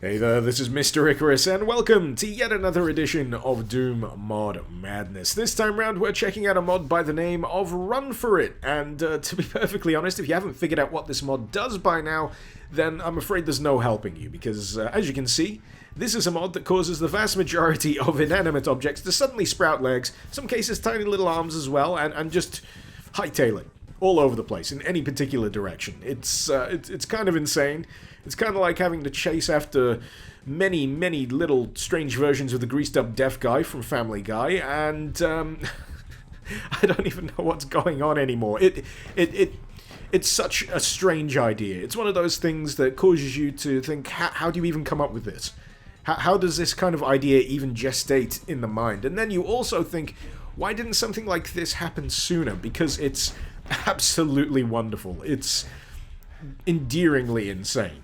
Hey there, this is Mr. Icarus, and welcome to yet another edition of Doom Mod Madness. This time round, we're checking out a mod by the name of Run For It, and to be perfectly honest, if you haven't figured out what this mod does by now, then I'm afraid there's no helping you, because as you can see, this is a mod that causes the vast majority of inanimate objects to suddenly sprout legs, some cases tiny little arms as well, and just hightail it all over the place in any particular direction. It's kind of insane. It's kind of like having to chase after many little strange versions of the greased up deaf guy from Family Guy, and I don't even know what's going on anymore. It's such a strange idea. It's one of those things that causes you to think, how do you even come up with this? How does this kind of idea even gestate in the mind? And then you also think, why didn't something like this happen sooner? Because it's absolutely wonderful. It's endearingly insane.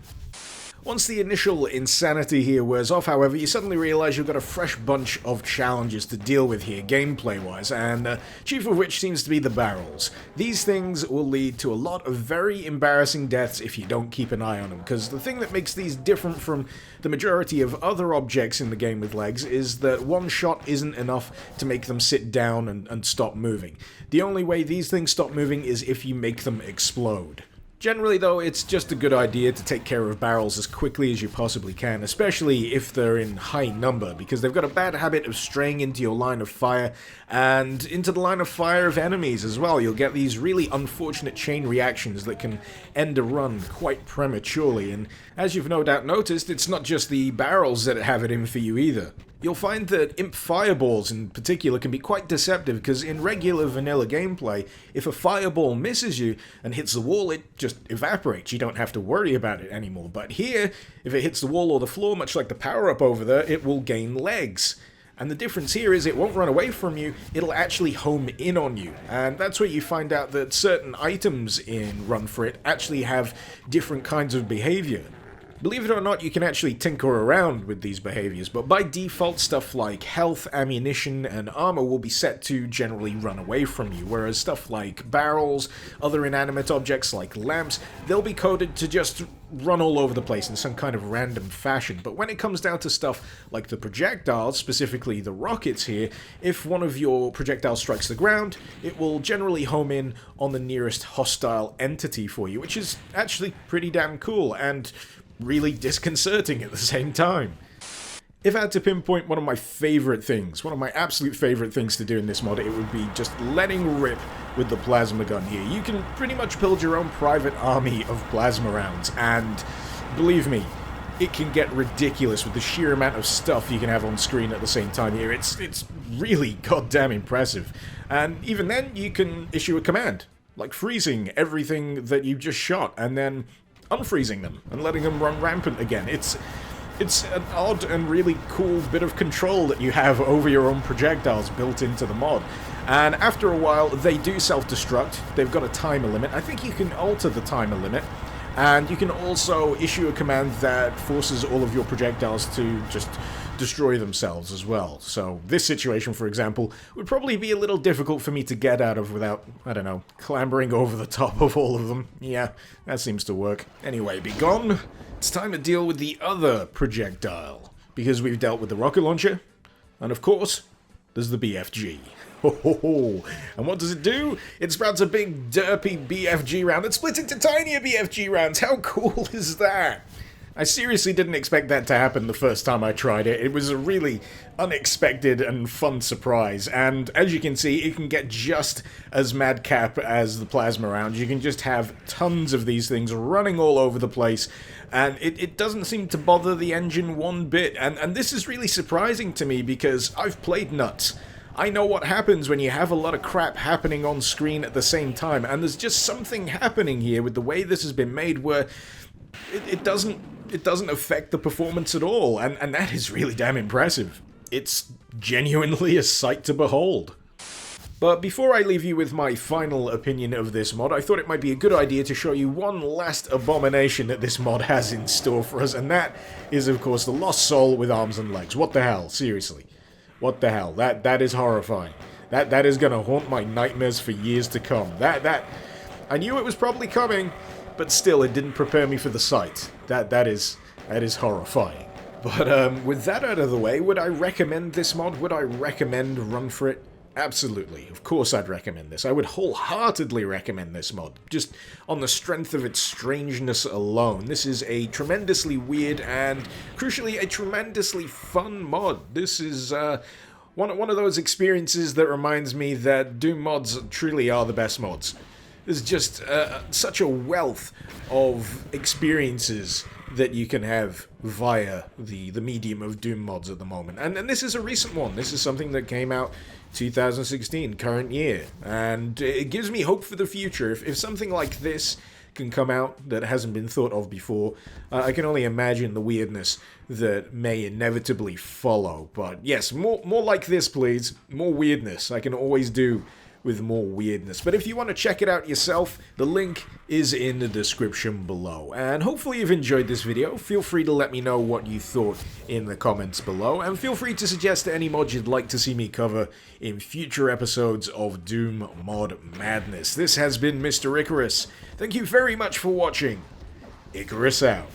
Once the initial insanity here wears off, however, you suddenly realize you've got a fresh bunch of challenges to deal with here, gameplay-wise, and chief of which seems to be the barrels. These things will lead to a lot of very embarrassing deaths if you don't keep an eye on them, because the thing that makes these different from the majority of other objects in the game with legs is that one shot isn't enough to make them sit down and stop moving. The only way these things stop moving is if you make them explode. Generally, though, it's just a good idea to take care of barrels as quickly as you possibly can, especially if they're in high number, because they've got a bad habit of straying into your line of fire, and into the line of fire of enemies as well. You'll get these really unfortunate chain reactions that can end a run quite prematurely, and as you've no doubt noticed, it's not just the barrels that have it in for you either. You'll find that imp fireballs in particular can be quite deceptive, because in regular vanilla gameplay, if a fireball misses you and hits the wall, it just evaporates. You don't have to worry about it anymore. But here, if it hits the wall or the floor, much like the power-up over there, it will gain legs. And the difference here is it won't run away from you, it'll actually home in on you. And that's where you find out that certain items in Run For It actually have different kinds of behavior. Believe it or not, you can actually tinker around with these behaviors, but by default stuff like health, ammunition, and armor will be set to generally run away from you, whereas stuff like barrels, other inanimate objects like lamps, they'll be coded to just run all over the place in some kind of random fashion. But when it comes down to stuff like the projectiles, specifically the rockets here, if one of your projectiles strikes the ground, it will generally home in on the nearest hostile entity for you, which is actually pretty damn cool, and really disconcerting at the same time. If I had to pinpoint one of my favorite things, one of my absolute favorite things to do in this mod, it would be just letting rip with the plasma gun here. You can pretty much build your own private army of plasma rounds, and believe me, it can get ridiculous with the sheer amount of stuff you can have on screen at the same time here. It's really goddamn impressive. And even then, you can issue a command, like freezing everything that you just shot, and then unfreezing them and letting them run rampant again. It's an odd and really cool bit of control that you have over your own projectiles built into the mod. And after a while, they do self-destruct. They've got a timer limit. I think you can alter the timer limit, and you can also issue a command that forces all of your projectiles to just destroy themselves as well. So this situation, for example, would probably be a little difficult for me to get out of without, I don't know, clambering over the top of all of them. Yeah, that seems to work. Anyway, be gone. It's time to deal with the other projectile, because we've dealt with the rocket launcher, and of course, there's the BFG. Ho ho ho! And what does it do? It sprouts a big derpy BFG round that splits into tinier BFG rounds. How cool is that? I seriously didn't expect that to happen the first time I tried it. It was a really unexpected and fun surprise, and as you can see, it can get just as madcap as the plasma rounds. You can just have tons of these things running all over the place, and it doesn't seem to bother the engine one bit, and this is really surprising to me because I've played Nuts. I know what happens when you have a lot of crap happening on screen at the same time, and there's just something happening here with the way this has been made where it doesn't affect the performance at all, and that is really damn impressive. It's genuinely a sight to behold. But before I leave you with my final opinion of this mod, I thought it might be a good idea to show you one last abomination that this mod has in store for us, and that is, of course, the Lost Soul with arms and legs. What the hell? Seriously. What the hell? That is horrifying. That is gonna haunt my nightmares for years to come. I knew it was probably coming, but still, it didn't prepare me for the sight. That is horrifying. But with that out of the way, would I recommend this mod? Would I recommend Run For It? Absolutely. Of course I'd recommend this. I would wholeheartedly recommend this mod, just on the strength of its strangeness alone. This is a tremendously weird and, crucially, a tremendously fun mod. This is one of those experiences that reminds me that Doom mods truly are the best mods. There's just such a wealth of experiences that you can have via the medium of Doom mods at the moment. And this is a recent one. This is something that came out 2016, current year. And it gives me hope for the future. If something like this can come out that hasn't been thought of before, I can only imagine the weirdness that may inevitably follow. But yes, more like this, please. More weirdness. I can always do with more weirdness. But if you want to check it out yourself, the link is in the description below. And hopefully you've enjoyed this video. Feel free to let me know what you thought in the comments below, and feel free to suggest any mods you'd like to see me cover in future episodes of Doom Mod Madness. This has been Mr. Icarus. Thank you very much for watching. Icarus out.